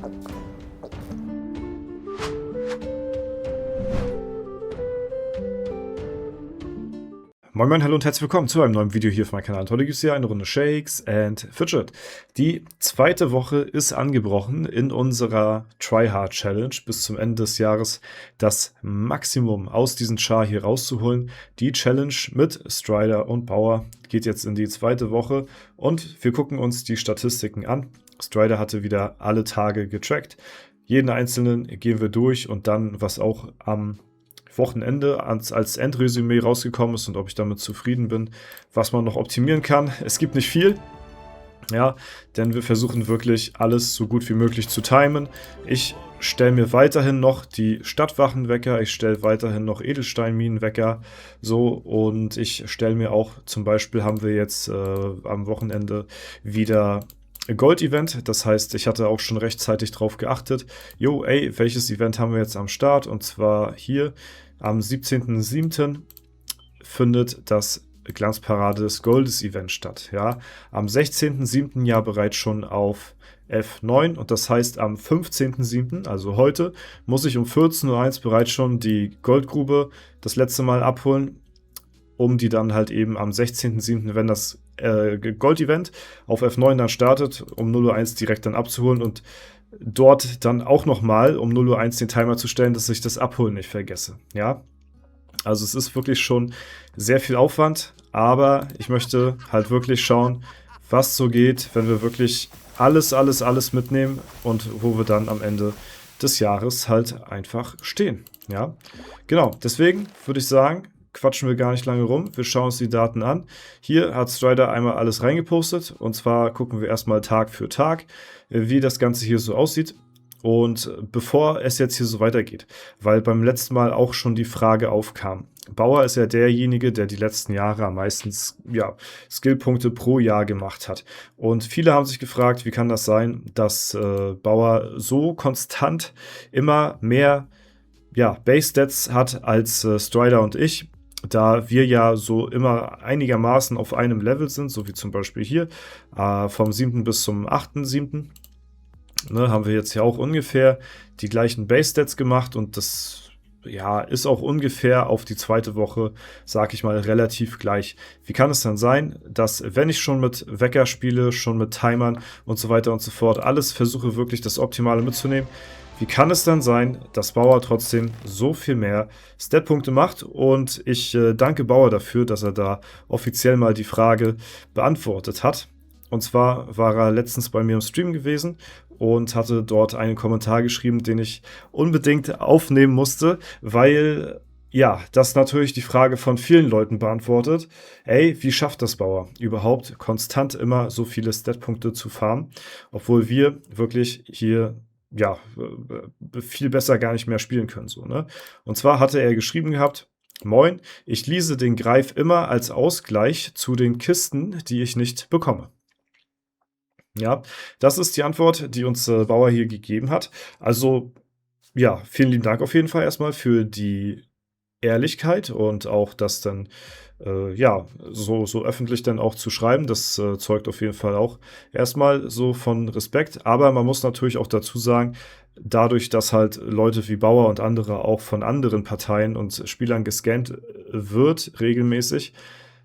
Moin Moin, hallo und herzlich willkommen zu einem neuen Video hier auf meinem Kanal. Heute gibt es hier eine Runde Shakes and Fidget. Die zweite Woche ist angebrochen in unserer Tryhard Challenge. Bis zum Ende des Jahres das Maximum aus diesem Char hier rauszuholen. Die Challenge mit Strider und Bauer geht jetzt in die zweite Woche und wir gucken uns die Statistiken an. Strider hatte wieder alle Tage getrackt. Jeden einzelnen gehen wir durch und dann, was auch am Wochenende als Endresümee rausgekommen ist und ob ich damit zufrieden bin, was man noch optimieren kann. Es gibt nicht viel, ja, denn wir versuchen wirklich alles so gut wie möglich zu timen. Ich stelle mir weiterhin noch die Stadtwachenwecker, ich stelle weiterhin noch Edelsteinminenwecker, so, und ich stelle mir auch, zum Beispiel haben wir jetzt am Wochenende wieder Gold-Event, das heißt, ich hatte auch schon rechtzeitig drauf geachtet, jo, ey, welches Event haben wir jetzt am Start? Und zwar hier am 17.07. findet das Glanzparade des Goldes Event statt, ja. Am 16.07. ja bereits schon auf F9 und das heißt, am 15.07., also heute, muss ich um 14:01 Uhr bereits schon die Goldgrube das letzte Mal abholen, um die dann halt eben am 16.07., wenn das Gold-Event auf F9 dann startet, um 0:01 Uhr direkt dann abzuholen und dort dann auch nochmal um 0:01 Uhr den Timer zu stellen, dass ich das Abholen nicht vergesse, ja. Also es ist wirklich schon sehr viel Aufwand, aber ich möchte halt wirklich schauen, was so geht, wenn wir wirklich alles mitnehmen und wo wir dann am Ende des Jahres halt einfach stehen, ja. Genau, deswegen würde ich sagen, quatschen wir gar nicht lange rum. Wir schauen uns die Daten an. Hier hat Strider einmal alles reingepostet. Und zwar gucken wir erstmal Tag für Tag, wie das Ganze hier so aussieht. Und bevor es jetzt hier so weitergeht, weil beim letzten Mal auch schon die Frage aufkam. Bauer ist ja derjenige, der die letzten Jahre am meisten Skillpunkte pro Jahr gemacht hat. Und viele haben sich gefragt, wie kann das sein, dass Bauer so konstant immer mehr Base-Stats hat als Strider und ich, da wir ja so immer einigermaßen auf einem Level sind, so wie zum Beispiel hier, vom 7. bis zum 8.7. Haben wir jetzt ja auch ungefähr die gleichen Base-Stats gemacht und das ist auch ungefähr auf die zweite Woche, sag ich mal, relativ gleich. Wie kann es dann sein, dass, wenn ich schon mit Wecker spiele, schon mit Timern und so weiter und so fort, alles versuche wirklich das Optimale mitzunehmen, wie kann es dann sein, dass Bauer trotzdem so viel mehr Statpunkte macht? Und ich danke Bauer dafür, dass er da offiziell mal die Frage beantwortet hat. Und zwar war er letztens bei mir im Stream gewesen und hatte dort einen Kommentar geschrieben, den ich unbedingt aufnehmen musste, weil das natürlich die Frage von vielen Leuten beantwortet. Ey, wie schafft das Bauer überhaupt konstant immer so viele Statpunkte zu farmen, obwohl wir wirklich hier viel besser gar nicht mehr spielen können, so, ne? Und zwar hatte er geschrieben gehabt: Moin, ich lease den Greif immer als Ausgleich zu den Kisten, die ich nicht bekomme. Ja, das ist die Antwort, die uns Bauer hier gegeben hat. Also, ja, vielen lieben Dank auf jeden Fall erstmal für die Ehrlichkeit und auch das dann so öffentlich dann auch zu schreiben, das zeugt auf jeden Fall auch erstmal so von Respekt. Aber man muss natürlich auch dazu sagen, dadurch, dass halt Leute wie Bauer und andere auch von anderen Parteien und Spielern gescannt wird regelmäßig,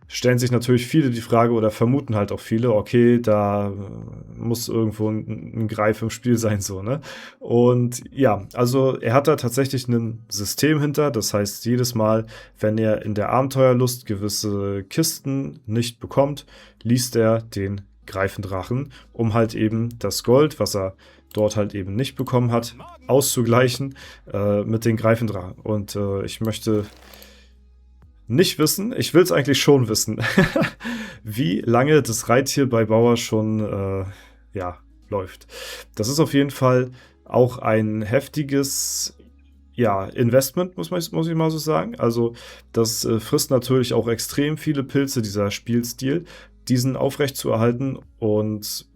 stellen sich natürlich viele die Frage oder vermuten halt auch viele, okay, da muss irgendwo ein Greif im Spiel sein, so, ne? Und ja, also er hat da tatsächlich ein System hinter, das heißt, jedes Mal, wenn er in der Abenteuerlust gewisse Kisten nicht bekommt, liest er den Greifendrachen, um halt eben das Gold, was er dort halt eben nicht bekommen hat, auszugleichen mit den Greifendrachen. Und ich möchte nicht wissen, ich will es eigentlich schon wissen, wie lange das Reittier bei Bauer schon läuft. Das ist auf jeden Fall auch ein heftiges Investment, muss ich mal so sagen. Also das frisst natürlich auch extrem viele Pilze, dieser Spielstil, diesen aufrecht zu erhalten und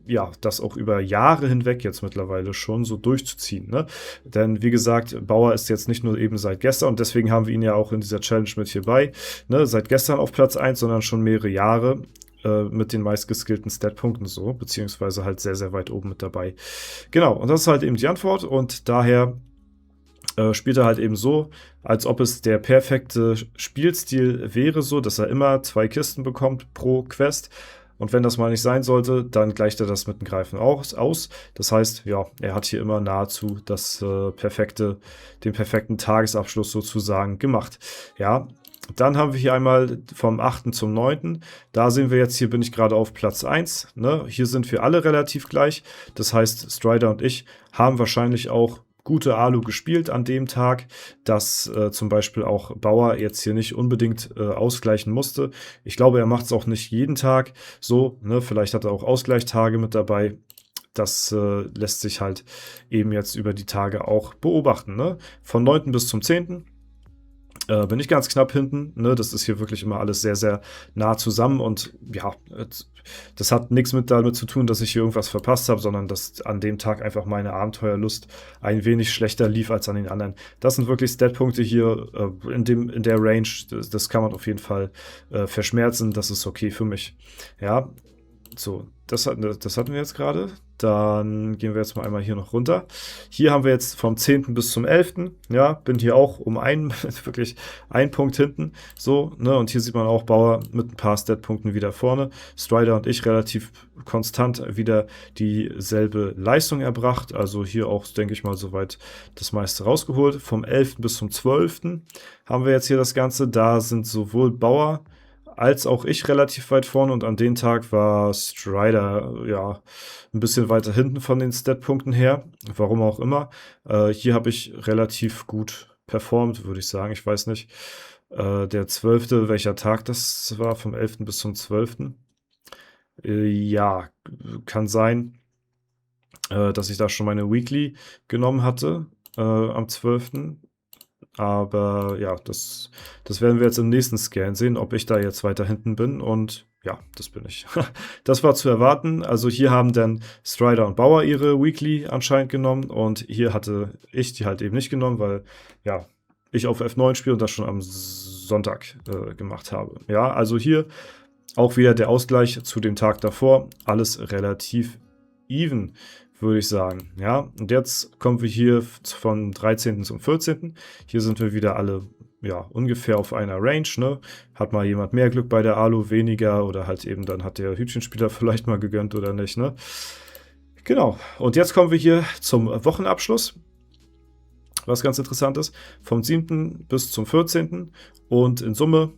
das auch über Jahre hinweg jetzt mittlerweile schon so durchzuziehen, ne? Denn wie gesagt, Bauer ist jetzt nicht nur eben seit gestern und deswegen haben wir ihn ja auch in dieser Challenge mit hierbei, ne? Seit gestern auf Platz 1, sondern schon mehrere Jahre. mit den meistgeskillten Statpunkten so, beziehungsweise halt sehr, sehr weit oben mit dabei. Genau, und das ist halt eben die Antwort und daher spielt er halt eben so, als ob es der perfekte Spielstil wäre, so, dass er immer 2 Kisten bekommt pro Quest. Und wenn das mal nicht sein sollte, dann gleicht er das mit dem Greifen aus. Das heißt, ja, er hat hier immer nahezu den perfekten Tagesabschluss sozusagen gemacht. Ja, dann haben wir hier einmal vom 8. zum 9. Da sehen wir jetzt, hier bin ich gerade auf Platz 1. Ne? Hier sind wir alle relativ gleich. Das heißt, Strider und ich haben wahrscheinlich auch gute Alu gespielt an dem Tag, dass zum Beispiel auch Bauer jetzt hier nicht unbedingt ausgleichen musste. Ich glaube, er macht es auch nicht jeden Tag so. Ne? Vielleicht hat er auch Ausgleichstage mit dabei. Das lässt sich halt eben jetzt über die Tage auch beobachten. Ne? Von 9. bis zum 10. Bin ich ganz knapp hinten. Ne? Das ist hier wirklich immer alles sehr, sehr nah zusammen und ja, das hat nichts damit zu tun, dass ich hier irgendwas verpasst habe, sondern dass an dem Tag einfach meine Abenteuerlust ein wenig schlechter lief als an den anderen. Das sind wirklich Statpunkte hier in der Range. Das kann man auf jeden Fall verschmerzen. Das ist okay für mich. Ja, so, das hatten wir jetzt gerade. Dann gehen wir jetzt mal einmal hier noch runter. Hier haben wir jetzt vom 10. bis zum 11. Ja, bin hier auch wirklich einen Punkt hinten. So, ne, und hier sieht man auch Bauer mit ein paar Stat-Punkten wieder vorne. Strider und ich relativ konstant wieder dieselbe Leistung erbracht. Also hier auch, denke ich mal, soweit das meiste rausgeholt. Vom 11. bis zum 12. haben wir jetzt hier das Ganze. Da sind sowohl Bauer als auch ich relativ weit vorne und an dem Tag war Strider ja ein bisschen weiter hinten von den Statpunkten her, warum auch immer. Hier habe ich relativ gut performt, würde ich sagen, ich weiß nicht. Der 12., welcher Tag das war, vom 11. bis zum 12. Ja, kann sein, dass ich da schon meine Weekly genommen hatte am 12. Aber ja, das werden wir jetzt im nächsten Scan sehen, ob ich da jetzt weiter hinten bin. Und ja, das bin ich. Das war zu erwarten. Also hier haben dann Strider und Bauer ihre Weekly anscheinend genommen. Und hier hatte ich die halt eben nicht genommen, weil ja, ich auf F9 spiele und das schon am Sonntag gemacht habe. Ja, also hier auch wieder der Ausgleich zu dem Tag davor. Alles relativ even, würde ich sagen. Ja, und jetzt kommen wir hier von 13. zum 14. Hier sind wir wieder alle ja, ungefähr auf einer Range. Ne? Hat mal jemand mehr Glück bei der Alu, weniger oder halt eben dann hat der Hütchenspieler vielleicht mal gegönnt oder nicht. Ne? Genau, und jetzt kommen wir hier zum Wochenabschluss. Was ganz interessant ist, vom 7. bis zum 14. und in Summe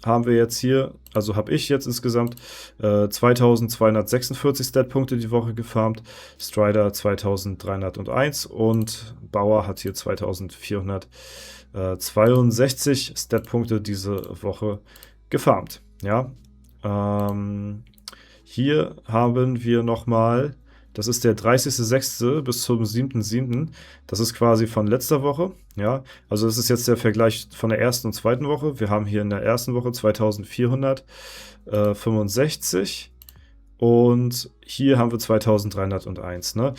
haben wir jetzt hier, also habe ich jetzt insgesamt 2246 Stat-Punkte die Woche gefarmt, Strider 2301 und Bauer hat hier 2462 Stat-Punkte diese Woche gefarmt. Ja, hier haben wir nochmal, das ist der 30.06. bis zum 7.07. Das ist quasi von letzter Woche. Ja, also das ist jetzt der Vergleich von der ersten und zweiten Woche. Wir haben hier in der ersten Woche 2465 und hier haben wir 2301. Ne?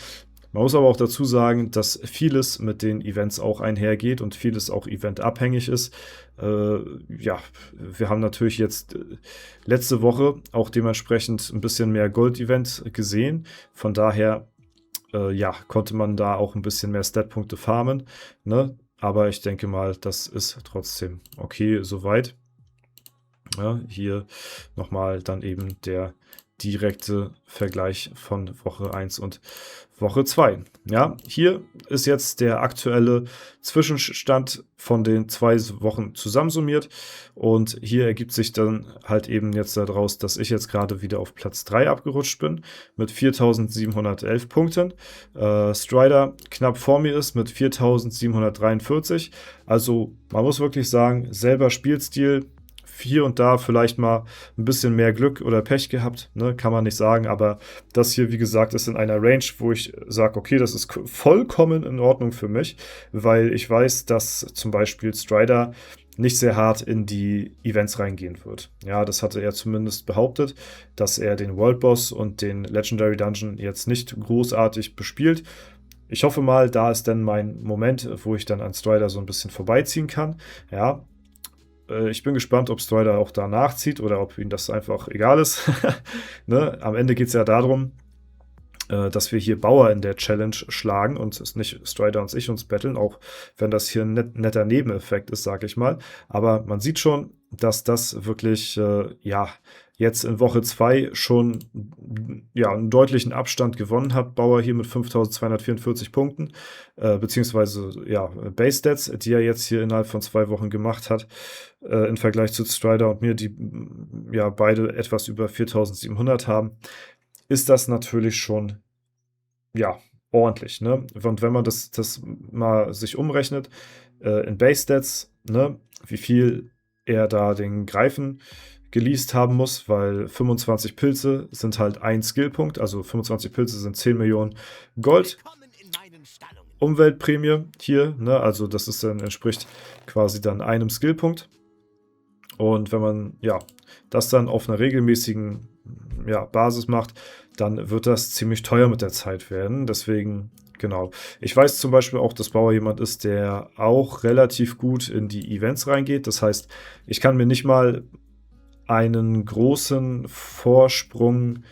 Man muss aber auch dazu sagen, dass vieles mit den Events auch einhergeht und vieles auch eventabhängig ist. Ja, wir haben natürlich jetzt letzte Woche auch dementsprechend ein bisschen mehr Gold-Event gesehen. Von daher, ja, konnte man da auch ein bisschen mehr Stat-Punkte farmen. Ne? Aber ich denke mal, das ist trotzdem okay soweit. Ja, hier nochmal dann eben der direkte Vergleich von Woche 1 und Woche 2. Ja, hier ist jetzt der aktuelle Zwischenstand von den 2 Wochen zusammensummiert und hier ergibt sich dann halt eben jetzt daraus, dass ich jetzt gerade wieder auf Platz 3 abgerutscht bin mit 4711 Punkten. Strider knapp vor mir ist mit 4743. Also man muss wirklich sagen, selber Spielstil, hier und da vielleicht mal ein bisschen mehr Glück oder Pech gehabt, ne? Kann man nicht sagen, aber das hier, wie gesagt, ist in einer Range, wo ich sage, okay, das ist vollkommen in Ordnung für mich, weil ich weiß, dass zum Beispiel Strider nicht sehr hart in die Events reingehen wird. Ja, das hatte er zumindest behauptet, dass er den World Boss und den Legendary Dungeon jetzt nicht großartig bespielt. Ich hoffe mal, da ist dann mein Moment, wo ich dann an Strider so ein bisschen vorbeiziehen kann, ja. ich bin gespannt, ob Strider auch da nachzieht oder ob ihm das einfach egal ist. Ne? Am Ende geht es ja darum, dass wir hier Bauer in der Challenge schlagen und es nicht Strider und ich uns battlen, auch wenn das hier ein netter Nebeneffekt ist, sage ich mal. Aber man sieht schon, dass das wirklich, ja, jetzt in Woche 2 schon ja, einen deutlichen Abstand gewonnen hat. Bauer hier mit 5.244 Punkten, beziehungsweise ja, Base Stats, die er jetzt hier innerhalb von 2 Wochen gemacht hat, im Vergleich zu Strider und mir, die ja beide etwas über 4.700 haben, ist das natürlich schon, ja, ordentlich, ne? Und wenn man das mal sich umrechnet, in Base Stats, ne, wie viel er da den Greifen geleast haben muss, weil 25 Pilze sind halt ein Skillpunkt, also 25 Pilze sind 10 Millionen Gold. Umweltprämie hier, ne, also das ist dann, entspricht quasi dann einem Skillpunkt. Und wenn man, ja, das dann auf einer regelmäßigen, ja, Basis macht, dann wird das ziemlich teuer mit der Zeit werden. Deswegen, genau. Ich weiß zum Beispiel auch, dass Bauer jemand ist, der auch relativ gut in die Events reingeht. Das heißt, ich kann mir nicht mal einen großen Vorsprung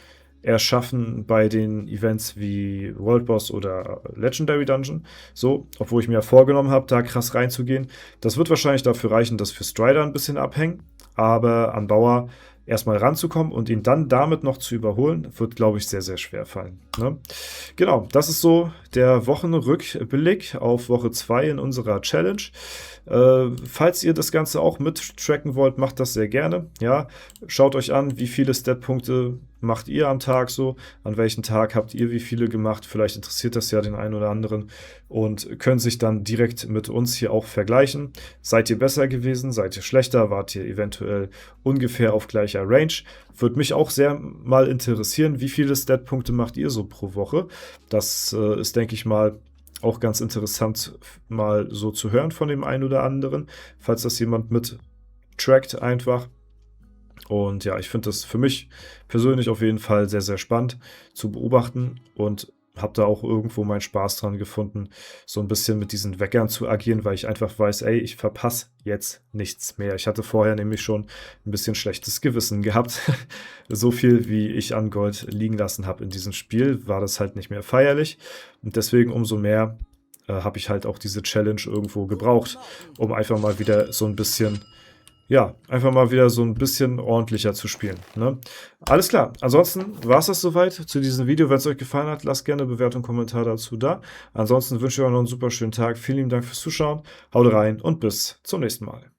erschaffen bei den Events wie World Boss oder Legendary Dungeon. So, obwohl ich mir vorgenommen habe, da krass reinzugehen. Das wird wahrscheinlich dafür reichen, dass wir Strider ein bisschen abhängen. Aber an Bauer erstmal ranzukommen und ihn dann damit noch zu überholen, wird, glaube ich, sehr, sehr schwer fallen. Ne? Genau, das ist so der Wochenrückblick auf Woche 2 in unserer Challenge. Falls ihr das Ganze auch mittracken wollt, macht das sehr gerne. Ja, schaut euch an, wie viele Stat-Punkte macht ihr am Tag so, an welchem Tag habt ihr wie viele gemacht, vielleicht interessiert das ja den einen oder anderen und können sich dann direkt mit uns hier auch vergleichen. Seid ihr besser gewesen, seid ihr schlechter, wart ihr eventuell ungefähr auf gleicher Range? Würde mich auch sehr mal interessieren, wie viele Stat-Punkte macht ihr so pro Woche? Das ist, denke ich mal, auch ganz interessant mal so zu hören von dem einen oder anderen, falls das jemand mit trackt einfach. Und ja, ich finde das für mich persönlich auf jeden Fall sehr, sehr spannend zu beobachten und habe da auch irgendwo meinen Spaß dran gefunden, so ein bisschen mit diesen Weckern zu agieren, weil ich einfach weiß, ey, ich verpasse jetzt nichts mehr. Ich hatte vorher nämlich schon ein bisschen schlechtes Gewissen gehabt. So viel, wie ich an Gold liegen lassen habe in diesem Spiel, war das halt nicht mehr feierlich. Und deswegen umso mehr habe ich halt auch diese Challenge irgendwo gebraucht, um einfach mal wieder so ein bisschen, ja, einfach mal wieder so ein bisschen ordentlicher zu spielen. Ne? Alles klar. Ansonsten war es das soweit zu diesem Video. Wenn es euch gefallen hat, lasst gerne eine Bewertung, Kommentar dazu da. Ansonsten wünsche ich euch noch einen super schönen Tag. Vielen lieben Dank fürs Zuschauen. Haut rein und bis zum nächsten Mal.